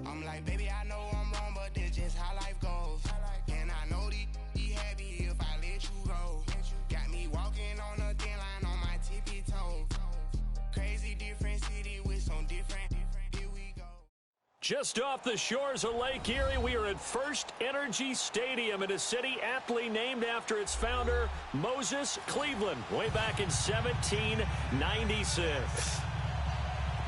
I'm like, baby, I know I'm wrong, but this just how life goes. And I know be happy if I let you go. Got me walking on a thin line on my tippy toes. Crazy different city with some different. Here we go. Just off the shores of Lake Erie, we are at First Energy Stadium in a city aptly named after its founder, Moses Cleveland, way back in 1796.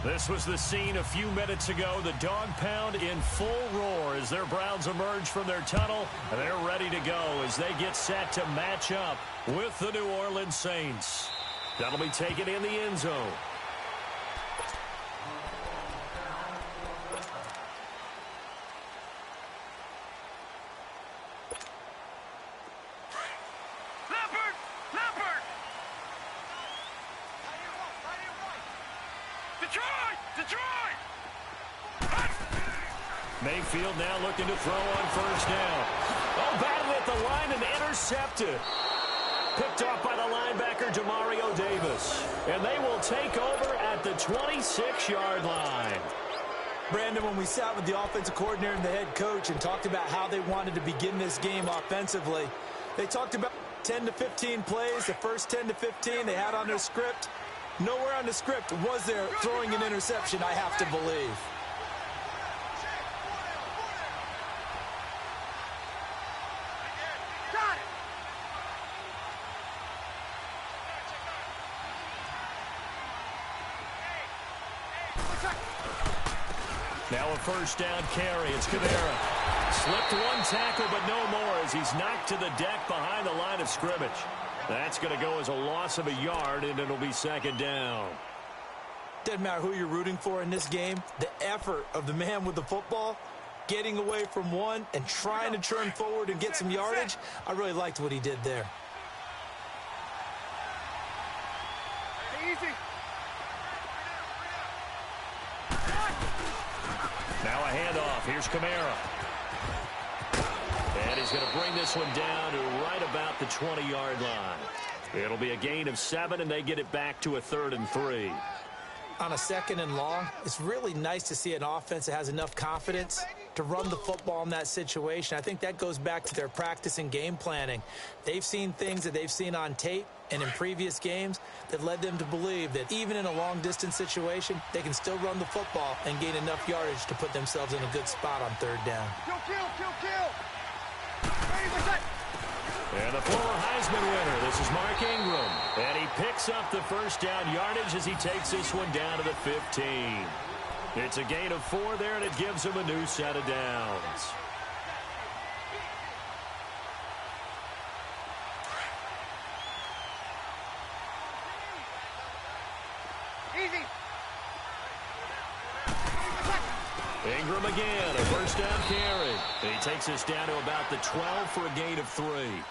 This was the scene a few minutes ago. The dog pound in full roar as their Browns emerge from their tunnel. And they're ready to go as they get set to match up with the New Orleans Saints. That'll be taken in the end zone. Mayfield now looking to throw on first down. Oh, batted at the line and intercepted. Picked off by the linebacker, Demario Davis. And they will take over at the 26-yard line. Brandon, when we sat with the offensive coordinator and the head coach and talked about how they wanted to begin this game offensively, they talked about 10 to 15 plays, the first 10 to 15 they had on their script. Nowhere on the script was there throwing an interception, I have to believe. Now a first down carry. It's Kamara. Slipped one tackle, but no more as he's knocked to the deck behind the line of scrimmage. That's going to go as a loss of a yard, and it'll be second down. Doesn't matter who you're rooting for in this game. The effort of the man with the football, getting away from one and trying to turn forward and get some yardage, I really liked what he did there. Now a handoff. Here's Kamara. And he's going to bring this one down to right about the 20-yard line. It'll be a gain of 7, and they get it back to a 3rd and 3. On a 2nd and long, it's really nice to see an offense that has enough confidence to run the football in that situation. I think that goes back to their practice and game planning. They've seen things that they've seen on tape and in previous games that led them to believe that even in a long-distance situation, they can still run the football and gain enough yardage to put themselves in a good spot on 3rd down. Kill. And the former Heisman winner, this is Mark Ingram. And he picks up the first down yardage as he takes this one down to the 15. It's a gain of 4 there, and it gives him a new set of downs. Easy. Ingram again, a first down carry. And he takes us down to about the 12 for a gain of 3.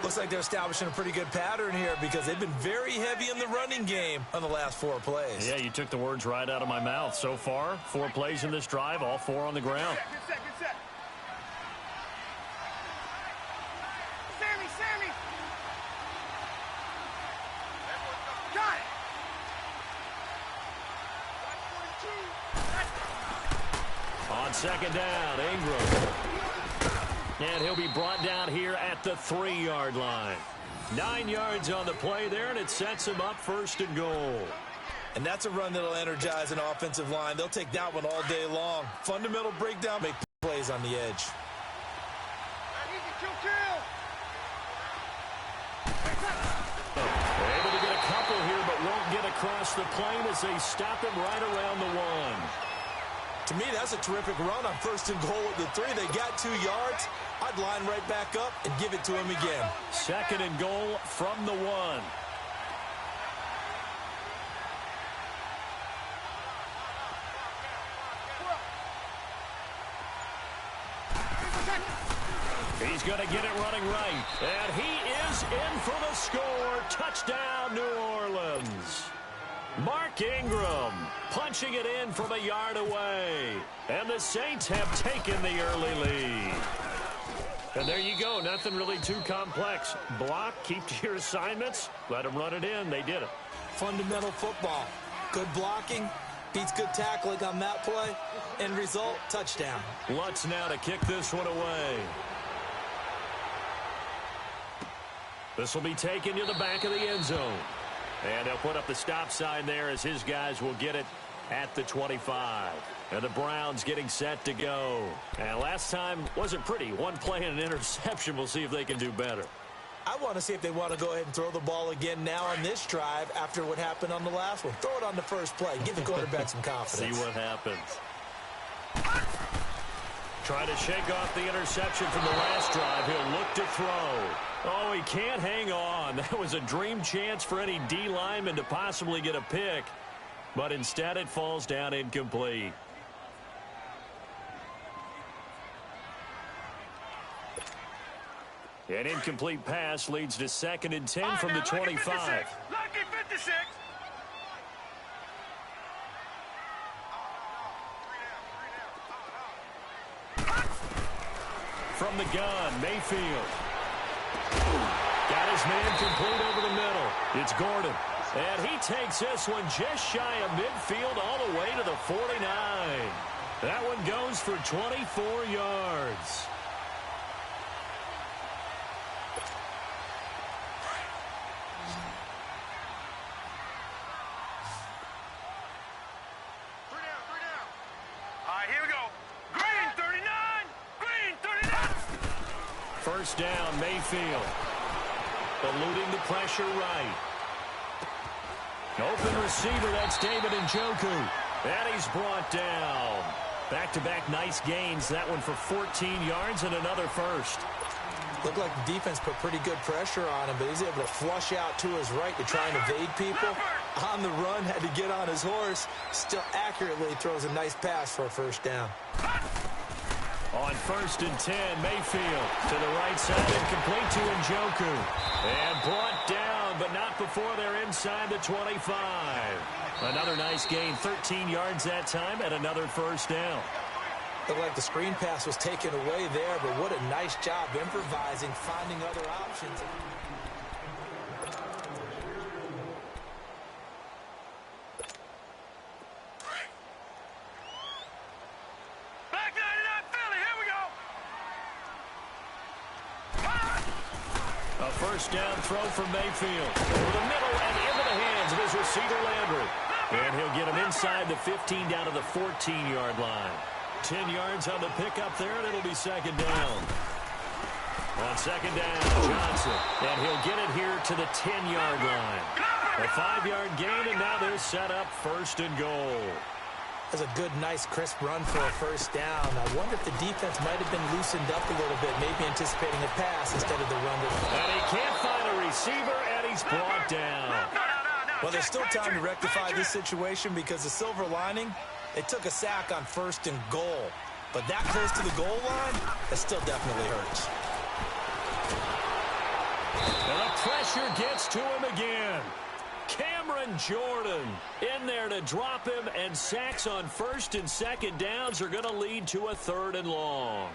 Looks like they're establishing a pretty good pattern here because they've been very heavy in the running game on the last 4 plays. Yeah, you took the words right out of my mouth. So far, 4 plays in this drive, all 4 on the ground. Good set. Sammy. Got it. On second down, Ingram. And he'll be brought down here at the 3-yard line. 9 yards on the play there, and it sets him up 1st and goal. And that's a run that'll energize an offensive line. They'll take that one all day long. Fundamental breakdown, make plays on the edge. Kill. Able to get a couple here, but won't get across the plane as they stop him right around the 1. To me, that's a terrific run on 1st and goal at the 3. They got 2 yards. I'd line right back up and give it to him again. 2nd and goal from the 1. He's going to get it running right. And he is in for the score. Touchdown, New Orleans. Mark Ingram punching it in from a yard away. And the Saints have taken the early lead. And there you go. Nothing really too complex. Block, keep to your assignments, let them run it in. They did it. Fundamental football. Good blocking, Beats good tackling on that play. End result, touchdown. Lutz now to kick this one away. This will be taken to the back of the end zone. And they'll put up the stop sign there as his guys will get it at the 25. And the Browns getting set to go. And last time wasn't pretty. One play and an interception. We'll see if they can do better. I want to see if they want to go ahead and throw the ball again now on this drive after what happened on the last one. Throw it on the first play. Give the quarterback some confidence. See what happens. Trying to shake off the interception from the last drive. He'll look to throw. Oh, he can't hang on. That was a dream chance for any D lineman to possibly get a pick. But instead it falls down incomplete. An incomplete pass leads to 2nd and 10 from the 25. Lucky 56. From the gun, Mayfield. Got his man complete over the middle. It's Gordon. And he takes this one just shy of midfield all the way to the 49. That one goes for 24 yards. First down, Mayfield. Eluding the pressure right. Open receiver, that's David Njoku. And he's brought down. Back-to-back nice gains. That one for 14 yards and another first. Looked like the defense put pretty good pressure on him, but he's able to flush out to his right to try and evade people. On the run, had to get on his horse. Still accurately throws a nice pass for a first down. On 1st and 10, Mayfield to the right side, incomplete to Njoku. And brought down, but not before they're inside the 25. Another nice gain, 13 yards that time, and another first down. Looked like the screen pass was taken away there, but what a nice job improvising, finding other options. First down throw from Mayfield. Over the middle and into the hands of his receiver, Landry. And he'll get him inside the 15 down to the 14-yard line. 10 yards on the pickup there, and it'll be 2nd down. On 2nd down, Johnson. And he'll get it here to the 10-yard line. A 5-yard gain, and now they're set up 1st and goal. That's a good, nice, crisp run for a first down. I wonder if the defense might have been loosened up a little bit, maybe anticipating a pass instead of the run. And he can't find a receiver, and he's brought down. Well, there's still time to rectify this situation because the silver lining, they took a sack on 1st and goal. But that close to the goal line, that still definitely hurts. And the pressure gets to him again. Cameron Jordan in there to drop him, and sacks on 1st and 2nd downs are going to lead to a 3rd and long.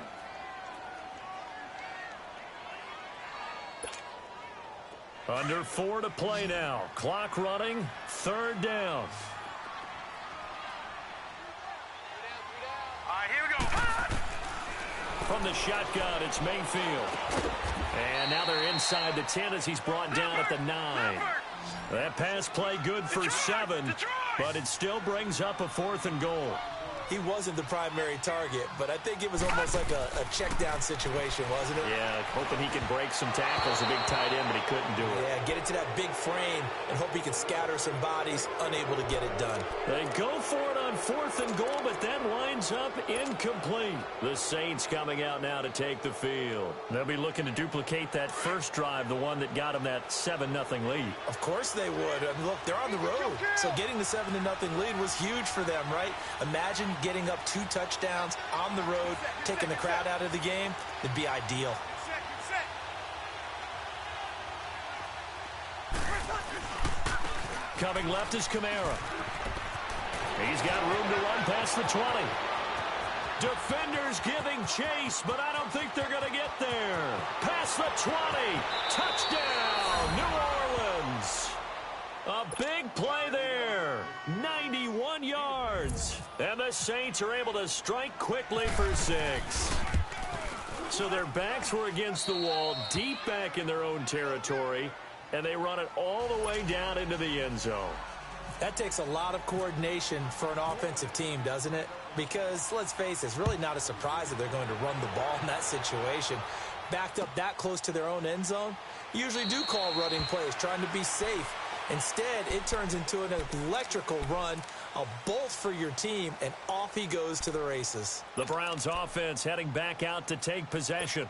Under 4 to play now. Clock running, 3rd down. All right, here we go. From the shotgun, it's Mayfield. And now they're inside the 10 as he's brought down at the 9. That pass play good for 7, but it still brings up a 4th and goal. He wasn't the primary target, but I think it was almost like a check down situation, wasn't it? Yeah, hoping he can break some tackles, a big tight end, but he couldn't do it. Yeah, get it to that big frame and hope he can scatter some bodies, unable to get it done. They go for it on 4th and goal, but that winds up incomplete. The Saints coming out now to take the field. They'll be looking to duplicate that first drive, the one that got them that 7-0 lead. Of course they would. I mean, look, they're on the road, so getting the 7-0 lead was huge for them, right? Imagine getting up 2 touchdowns on the road, taking the crowd out of the game. It'd be ideal. Coming left is Kamara. He's got room to run past the 20. Defenders giving chase, but I don't think they're going to get there. Past the 20. Touchdown, New Orleans. A big play there. 91 yards. is. And the Saints are able to strike quickly for 6. So their backs were against the wall, deep back in their own territory, and they run it all the way down into the end zone. That takes a lot of coordination for an offensive team, doesn't it? Because, let's face it, it's really not a surprise that they're going to run the ball in that situation. Backed up that close to their own end zone, usually do call running plays, trying to be safe. Instead, it turns into an electrical run, a bolt for your team, and off he goes to the races. The Browns offense heading back out to take possession.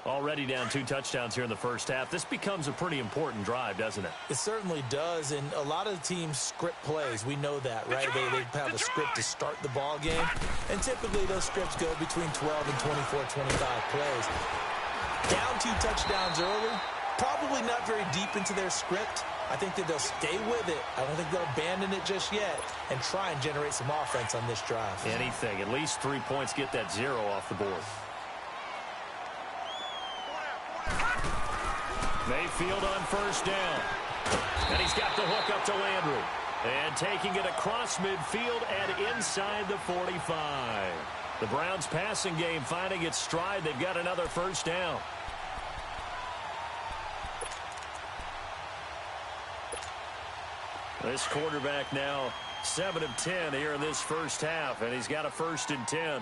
Already down 2 touchdowns here in the first half. This becomes a pretty important drive, doesn't it? It certainly does, and a lot of the teams script plays. We know that, right? They have a script to start the ball game, and typically those scripts go between 12 and 24, 25 plays. Down 2 touchdowns early, probably not very deep into their script. I think that they'll stay with it. I don't think they'll abandon it just yet and try and generate some offense on this drive. Anything. At least 3 points, get that 0 off the board. Mayfield on first down. And he's got the hook up to Landry. And taking it across midfield and inside the 45. The Browns passing game finding its stride. They've got another first down. This quarterback now 7 of 10 here in this first half, and he's got a 1st and 10.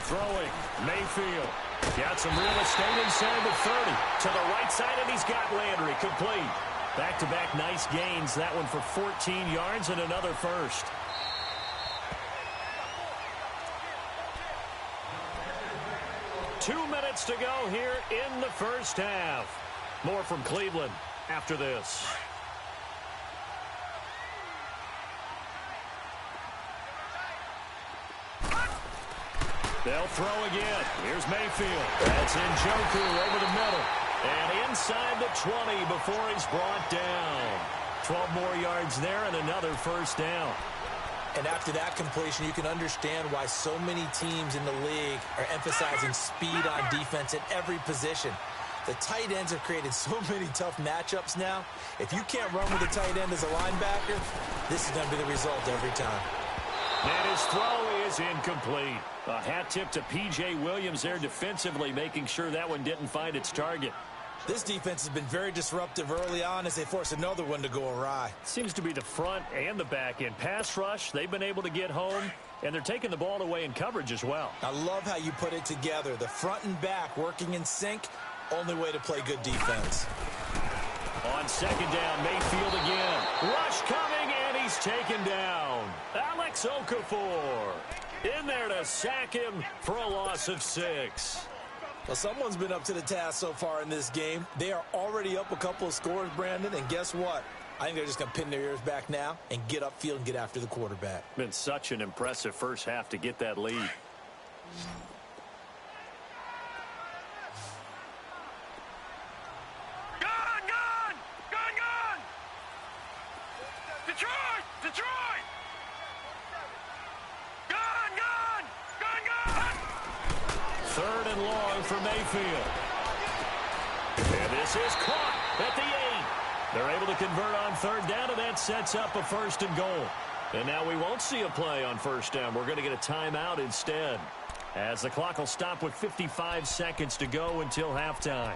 Throwing, Mayfield. Got some real estate inside the 30. To the right side, and he's got Landry complete. Back-to-back nice gains. That one for 14 yards and another 1st. Two minutes to go here in the first half. More from Cleveland after this. They'll throw again. Here's Mayfield. That's Njoku over the middle. And inside the 20 before he's brought down. 12 more yards there and another first down. And after that completion, you can understand why so many teams in the league are emphasizing speed on defense at every position. The tight ends have created so many tough matchups now. If you can't run with a tight end as a linebacker, this is going to be the result every time. And his throw is incomplete. A hat tip to P.J. Williams there defensively, making sure that one didn't find its target. This defense has been very disruptive early on as they force another one to go awry. Seems to be the front and the back end. Pass rush, they've been able to get home, and they're taking the ball away in coverage as well. I love how you put it together. The front and back working in sync, only way to play good defense. On second down, Mayfield again. Rush coming, and he's taken down. Alex Okafor in there to sack him for a loss of 6. Well, someone's been up to the task so far in this game. They are already up a couple of scores, Brandon, and guess what? I think they're just going to pin their ears back now and get upfield and get after the quarterback. Been such an impressive first half to get that lead. Third and long for Mayfield. And this is caught at the 8. They're able to convert on third down, and that sets up a 1st and goal. And now we won't see a play on first down. We're going to get a timeout instead, as the clock will stop with 55 seconds to go until halftime.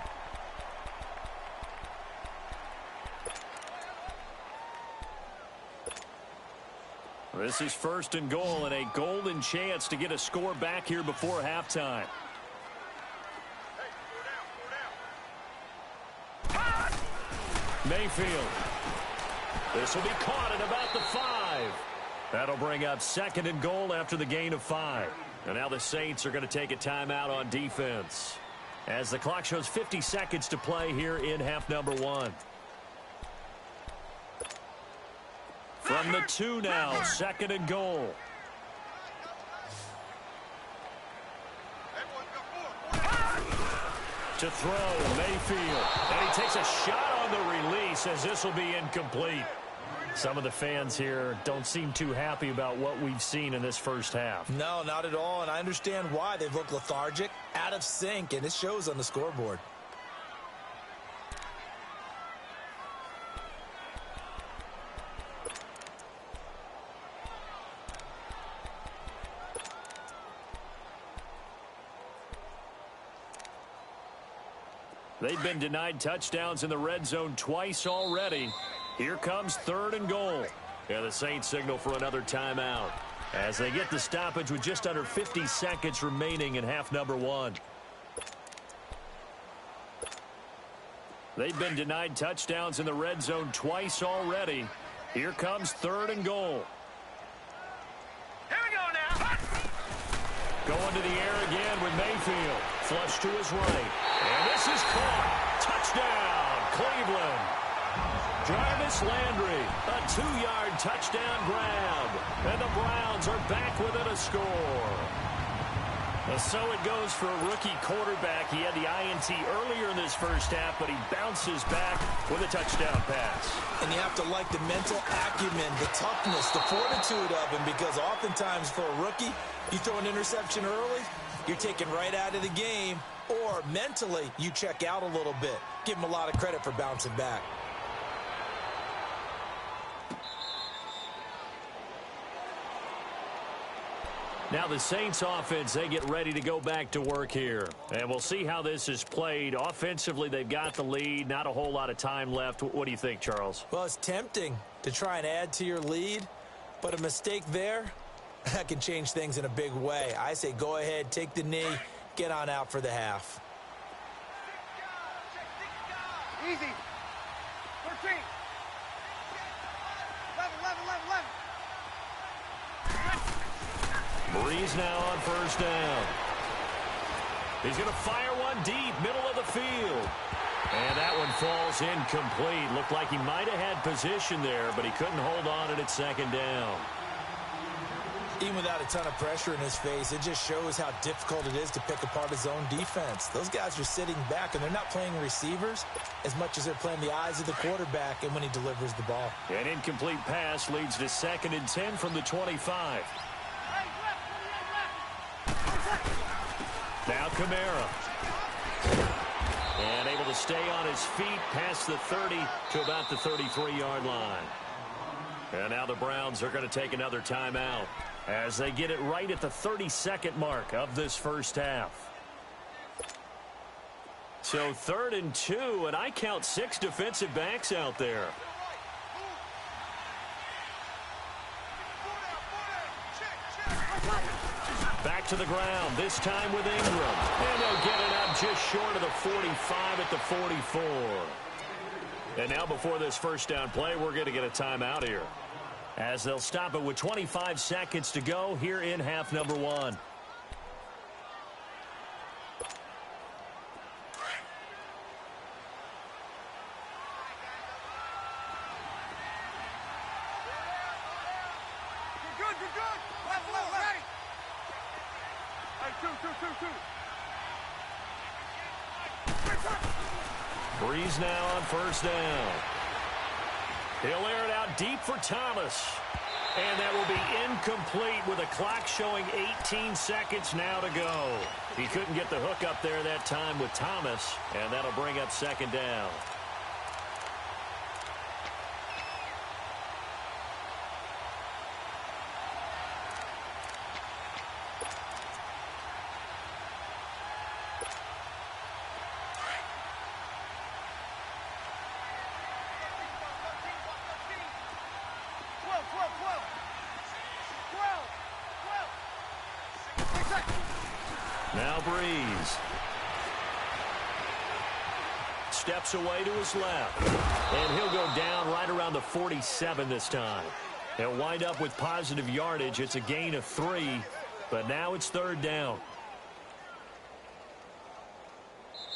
This is 1st and goal and a golden chance to get a score back here before halftime. Mayfield. This will be caught at about the 5. That'll bring up 2nd and goal after the gain of 5. And now the Saints are going to take a timeout on defense, as the clock shows 50 seconds to play here in half number 1. From the 2 now, 2nd and goal. To throw, Mayfield. And he takes a shot on the release, as this will be incomplete. Some of the fans here don't seem too happy about what we've seen in this first half. No, not at all, and I understand why. They've looked lethargic, out of sync, and it shows on the scoreboard. They've been denied touchdowns in the red zone twice already. Here comes 3rd and goal. And the Saints signal for another timeout as they get the stoppage with just under 50 seconds remaining in half number 1. They've been denied touchdowns in the red zone twice already. Here comes 3rd and goal. Here we go now. Going to the air again with Mayfield. Flush to his right. And this is caught. Touchdown, Cleveland. Jarvis Landry, a 2-yard touchdown grab. And the Browns are back within a score. So it goes for a rookie quarterback. He had the INT earlier in this first half, but he bounces back with a touchdown pass. And you have to like the mental acumen, the toughness, the fortitude of him, because oftentimes for a rookie, you throw an interception early, you're taken right out of the game, or mentally you check out a little bit. Give him a lot of credit for bouncing back. Now the Saints offense, they get ready to go back to work here. And we'll see how this is played. Offensively, they've got the lead. Not a whole lot of time left. What do you think, Charles? Well, it's tempting to try and add to your lead, but a mistake there, that can change things in a big way. I say go ahead, take the knee, get on out for the half. Easy. 13. 11. Breeze now on first down. He's going to fire one deep, middle of the field. And that one falls incomplete. Looked like he might have had position there, but he couldn't hold on at second down. Even without a ton of pressure in his face, it just shows how difficult it is to pick apart his own defense. Those guys are sitting back, and they're not playing receivers as much as they're playing the eyes of the quarterback and when he delivers the ball. An incomplete pass leads to 2nd and 10 from the 25. Now Kamara. And able to stay on his feet past the 30 to about the 33-yard line. And now the Browns are going to take another timeout as they get it right at the 32nd mark of this first half. So 3rd and 2, and I count 6 defensive backs out there. Back to the ground, this time with Ingram. And they'll get it up just short of the 45 at the 44. And now before this first down play, we're going to get a timeout here, as they'll stop it with 25 seconds to go here in half number 1. You're good. Left, ready. Hey, two. Breeze now on first down. He'll air it out deep for Thomas. And that will be incomplete with a clock showing 18 seconds now to go. He couldn't get the hook up there that time with Thomas, and that'll bring up 2nd down. Now Breeze. Steps away to his left. And he'll go down right around the 47 this time. He'll wind up with positive yardage. It's a gain of 3, but now it's 3rd down.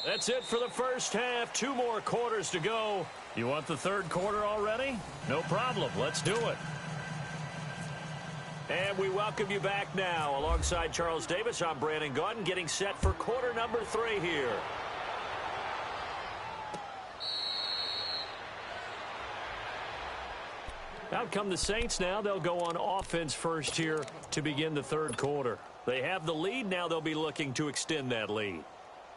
That's it for the first half. 2 more quarters to go. You want the 3rd quarter already? No problem. Let's do it. And we welcome you back now. Alongside Charles Davis, I'm Brandon Gaudin, getting set for quarter number 3 here. Out come the Saints now. They'll go on offense first here to begin the 3rd quarter. They have the lead. Now they'll be looking to extend that lead.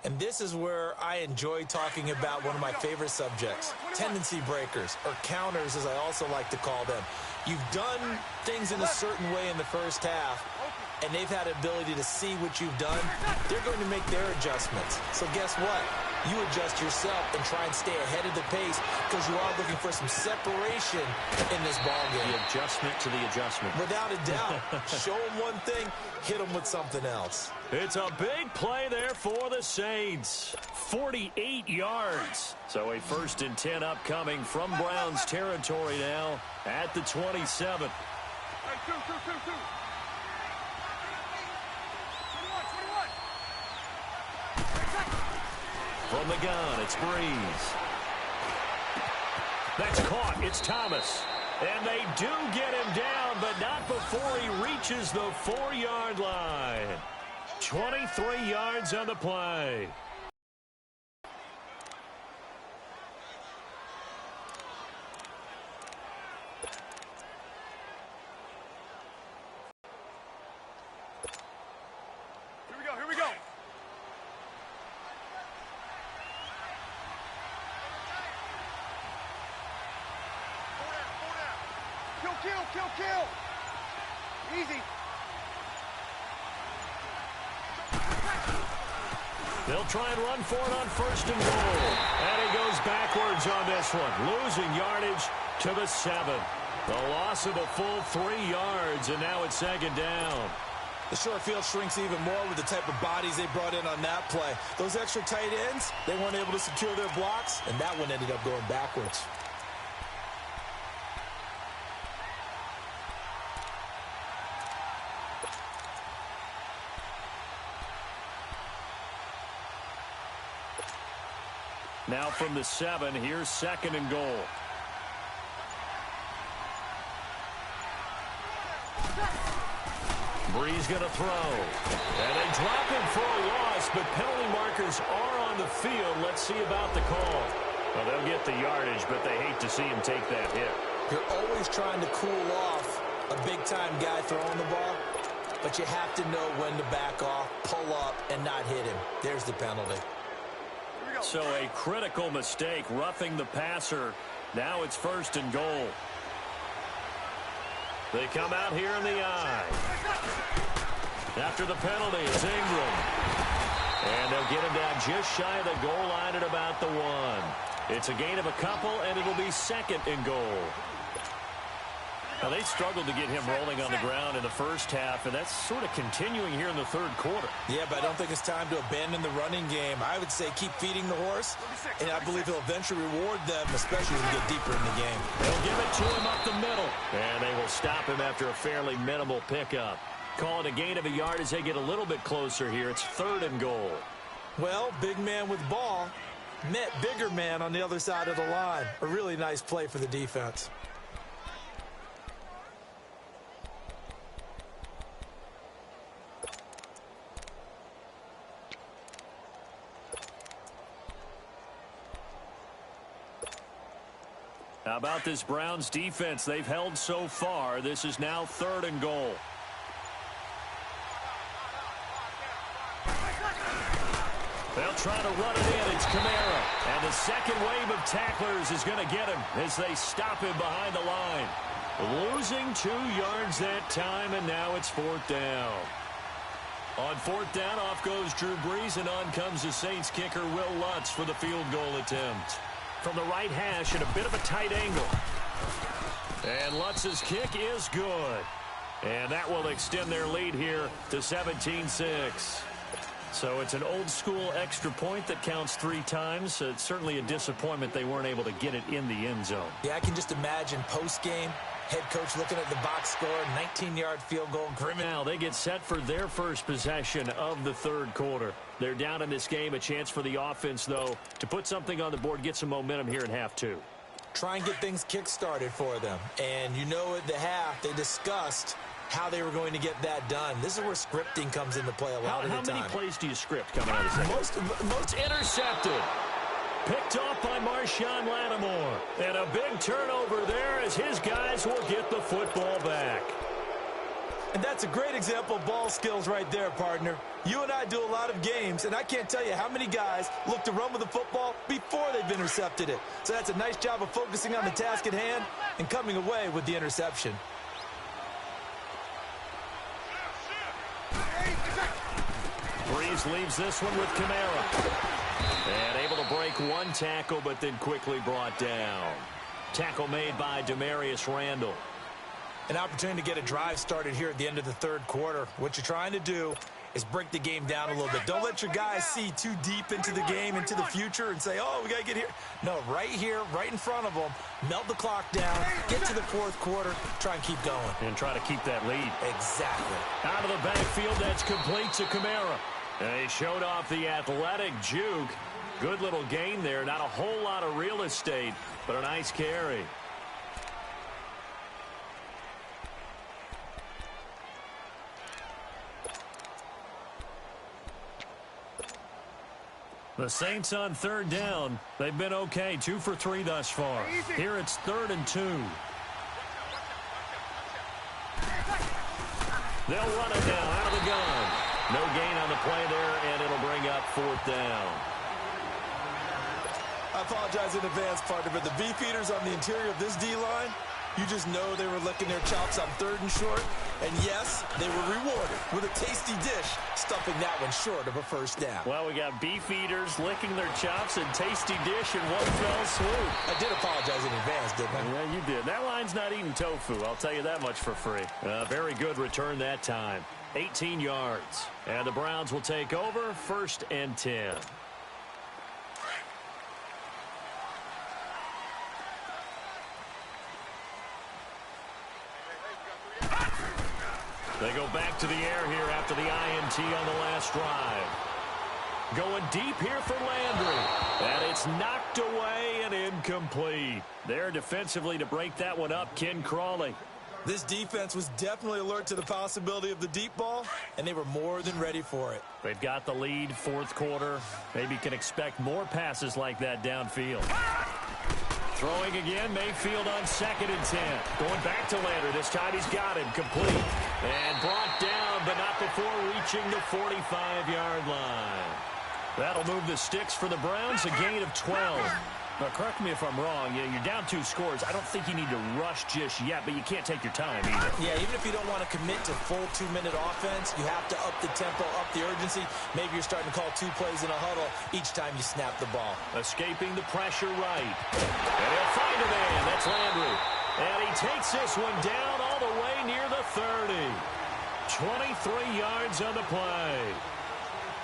And this is where I enjoy talking about one of my favorite subjects, tendency breakers, or counters as I also like to call them. You've done things in a certain way in the first half, and they've had the ability to see what you've done. They're going to make their adjustments. So guess what? you adjust yourself and try and stay ahead of the pace because you are looking for some separation in this ball game. The adjustment to the adjustment. Without a doubt. Show them one thing, hit them with something else. It's a big play there for the Saints. 48 yards. So a 1st and 10 upcoming from Browns territory now at the 27. Hey, two. 21. From the gun, it's Breeze. That's caught. It's Thomas. And they do get him down, but not before he reaches the 4-yard line. 23 yards on the play. Here we go. Kill. Easy. They'll try and run for it on 1st and goal. And he goes backwards on this one, losing yardage to the 7. The loss of a full 3 yards, and now it's 2nd down. The short field shrinks even more with the type of bodies they brought in on that play. Those extra tight ends, they weren't able to secure their blocks, and that one ended up going backwards. Now from the 7, here's 2nd and goal. Breeze going to throw. And they drop him for a loss, but penalty markers are on the field. Let's see about the call. Well, they'll get the yardage, but they hate to see him take that hit. You're always trying to cool off a big-time guy throwing the ball, but you have to know when to back off, pull up, and not hit him. There's the penalty. So a critical mistake, roughing the passer. Now it's 1st and goal. They come out here in the eye. After the penalty, it's Ingram. And they'll get him down just shy of the goal line at about the 1. It's a gain of a couple, and it'll be 2nd and goal. Now, they struggled to get him rolling on the ground in the first half, and that's sort of continuing here in the 3rd quarter. Yeah, but I don't think it's time to abandon the running game. I would say keep feeding the horse, and I believe he'll eventually reward them, especially as we get deeper in the game. They'll give it to him up the middle, and they will stop him after a fairly minimal pickup. Call it a gain of a yard as they get a little bit closer here. It's 3rd and goal. Well, big man with ball met bigger man on the other side of the line. A really nice play for the defense. How about this Browns defense? They've held so far. This is now 3rd and goal. They'll try to run it in. It's Kamara. And the second wave of tacklers is going to get him as they stop him behind the line. Losing 2 yards that time, and now it's 4th down. On 4th down, off goes Drew Brees, and on comes the Saints kicker, Will Lutz, for the field goal attempt. From the right hash at a bit of a tight angle. And Lutz's kick is good. And that will extend their lead here to 17-6. So it's an old-school extra point that counts 3 times. It's certainly a disappointment they weren't able to get it in the end zone. Yeah, I can just imagine post-game, head coach looking at the box score, 19-yard field goal. Now they get set for their first possession of the 3rd quarter. They're down in this game. A chance for the offense, though, to put something on the board, get some momentum here in half 2. Try and get things kick-started for them. And you know at the half, they discussed how they were going to get that done. This is where scripting comes into play a lot of the time. How many plays do you script coming out of the second? Most intercepted. Picked off by Marshawn Lattimore. And a big turnover there as his guys will get the football back. And that's a great example of ball skills right there, partner. You and I do a lot of games, and I can't tell you how many guys look to run with the football before they've intercepted it. So that's a nice job of focusing on the task at hand and coming away with the interception. Breeze leaves this one with Kamara. And able to break one tackle, but then quickly brought down. Tackle made by Demarius Randall. An opportunity to get a drive started here at the end of the third quarter. What you're trying to do is break the game down a little bit. Don't let your guys see too deep into the game, into the future, and say, oh, we got to get here. No, right here, right in front of them, melt the clock down, get to the fourth quarter, try and keep going. And try to keep that lead. Exactly. Out of the backfield, that's complete to Kamara. And he showed off the athletic juke. Good little gain there. Not a whole lot of real estate, but a nice carry. The Saints on third down. They've been okay. 2 for 3 thus far. Here it's 3rd and 2. They'll run it now out of the gun. No gain on the play there, and it'll bring up 4th down. I apologize in advance, partner, but the beefeaters on the interior of this D-line, you just know they were licking their chops on 3rd and short. And yes, they were rewarded with a tasty dish, stuffing that one short of a first down. Well, we got beef eaters licking their chops and tasty dish in one fell swoop. I did apologize in advance, didn't I? Yeah, you did. That line's not eating tofu. I'll tell you that much for free. Very good return that time. 18 yards. And the Browns will take over 1st and 10. They go back to the air here after the INT on the last drive. Going deep here for Landry. And it's knocked away and incomplete. There defensively to break that one up, Ken Crawley. This defense was definitely alert to the possibility of the deep ball, and they were more than ready for it. They've got the lead, 4th quarter. Maybe can expect more passes like that downfield. Throwing again, Mayfield on 2nd and 10. Going back to Landry. This time he's got him complete. And brought down, but not before reaching the 45-yard line. That'll move the sticks for the Browns, a gain of 12. Now, correct me if I'm wrong. You're down 2 scores. I don't think you need to rush just yet, but you can't take your time either. Yeah, even if you don't want to commit to full 2-minute offense, you have to up the tempo, up the urgency. Maybe you're starting to call 2 plays in a huddle each time you snap the ball. Escaping the pressure right. And he'll find a man. That's Landry. And he takes this one down all the way near the 30. 23 yards on the play.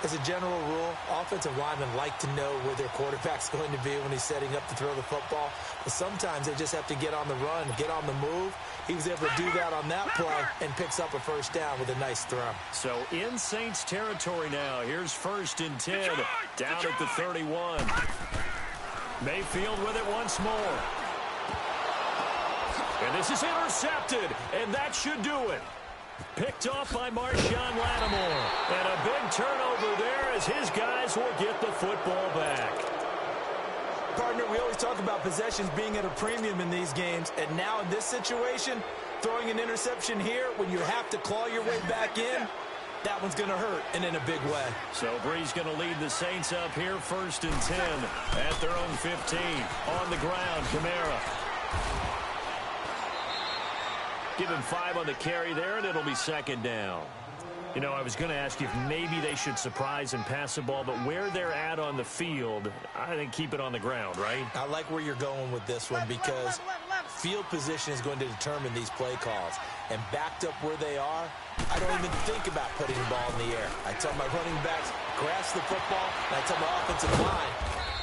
As a general rule, offensive linemen like to know where their quarterback's going to be when he's setting up to throw the football. But sometimes they just have to get on the run, get on the move. He was able to do that on that play and picks up a first down with a nice throw. So in Saints territory now. Here's 1st and 10 down at the 31. Mayfield with it once more. And this is intercepted, and that should do it. Picked off by Marshawn Lattimore. And a big turnover there as his guys will get the football back. Partner, we always talk about possessions being at a premium in these games. And now in this situation, throwing an interception here when you have to claw your way back in, that one's going to hurt, and in a big way. So Bree's going to lead the Saints up here 1st and 10 at their own 15. On the ground, Kamara. Give him 5 on the carry there, and it'll be 2nd down. You know, I was going to ask you if maybe they should surprise and pass the ball, but where they're at on the field, I think keep it on the ground, right? I like where you're going with this one because field position is going to determine these play calls. And backed up where they are, I don't even think about putting the ball in the air. I tell my running backs, grasp the football, and I tell my offensive line,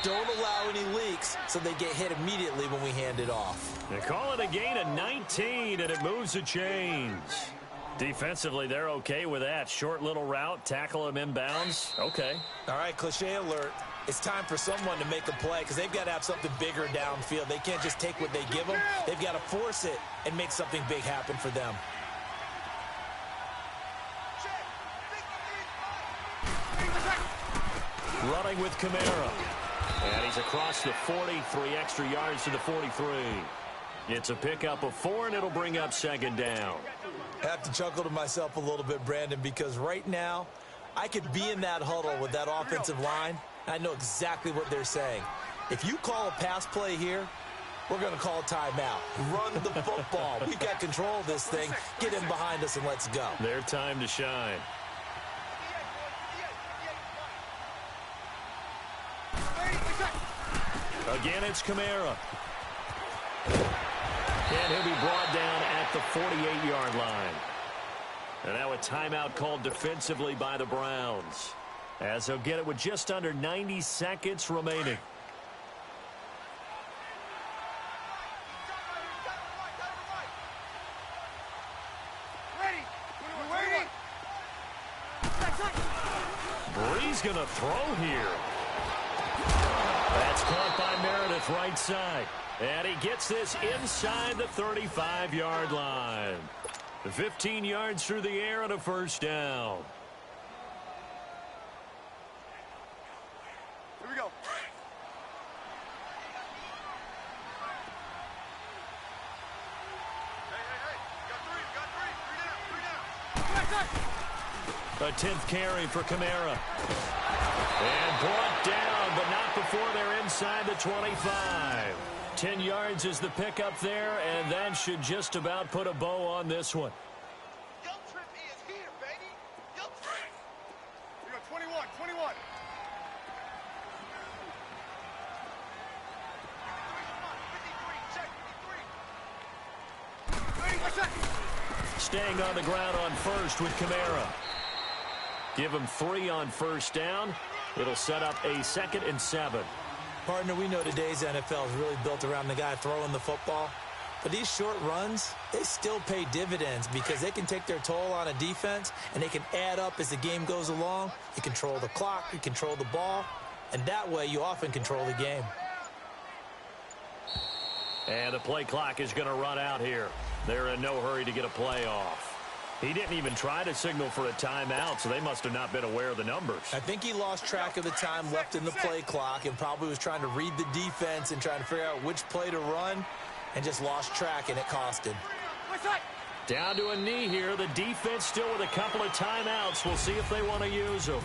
don't allow any leaks so they get hit immediately when we hand it off. They call it a gain of 19, and it moves the chains. Defensively, they're okay with that. Short little route, tackle him inbounds. Okay. All right, cliche alert. It's time for someone to make a play because they've got to have something bigger downfield. They can't just take what they give them. They've got to force it and make something big happen for them. Running with Kamara. And he's across the 43 extra yards to the 43. It's a pickup of 4, and it'll bring up 2nd down. I have to chuckle to myself a little bit, Brandon, because right now I could be in that huddle with that offensive line. I know exactly what they're saying. If you call a pass play here, we're going to call a timeout. Run the football. We've got control of this thing. Get in behind us and let's go. Their time to shine. Again, it's Kamara. And he'll be brought down at the 48-yard line. And now a timeout called defensively by the Browns, as they'll get it with just under 90 seconds remaining. Bree's going to throw here. That's caught by Meredith right side. And he gets this inside the 35-yard line. 15 yards through the air and a first down. Here we go. Hey. Got three down. A 10th carry for Kamara. And brought down, but not before they're inside the 25. 10 yards is the pickup there, and that should just about put a bow on this one. Young Trip is here, baby. Young Trip. We got 21. 53. Check. Staying on the ground on first with Kamara. Give him 3 on first down. It'll set up a 2nd and 7. Partner, we know today's NFL is really built around the guy throwing the football. But these short runs, they still pay dividends because they can take their toll on a defense and they can add up as the game goes along. You control the clock, you control the ball, and that way you often control the game. And the play clock is going to run out here. They're in no hurry to get a play off. He didn't even try to signal for a timeout, so they must have not been aware of the numbers. I think he lost track of the time left in the play clock and probably was trying to read the defense and trying to figure out which play to run and just lost track, and it cost him. Down to a knee here. The defense still with a couple of timeouts. We'll see if they want to use them.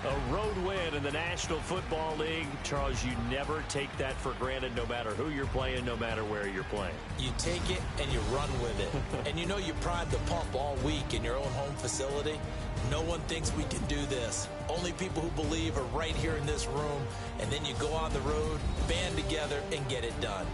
A road win in the National Football League. Charles, you never take that for granted no matter who you're playing, no matter where you're playing. You take it and you run with it. And you know you primed the pump all week in your own home facility. No one thinks we can do this. Only people who believe are right here in this room. And then you go on the road, band together, and get it done.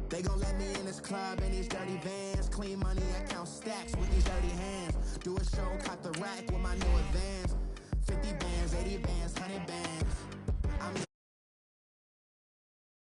They gon' let me in this club in these dirty vans. Clean money, I count stacks with these dirty hands. Do a show, caught the rack with my new advance.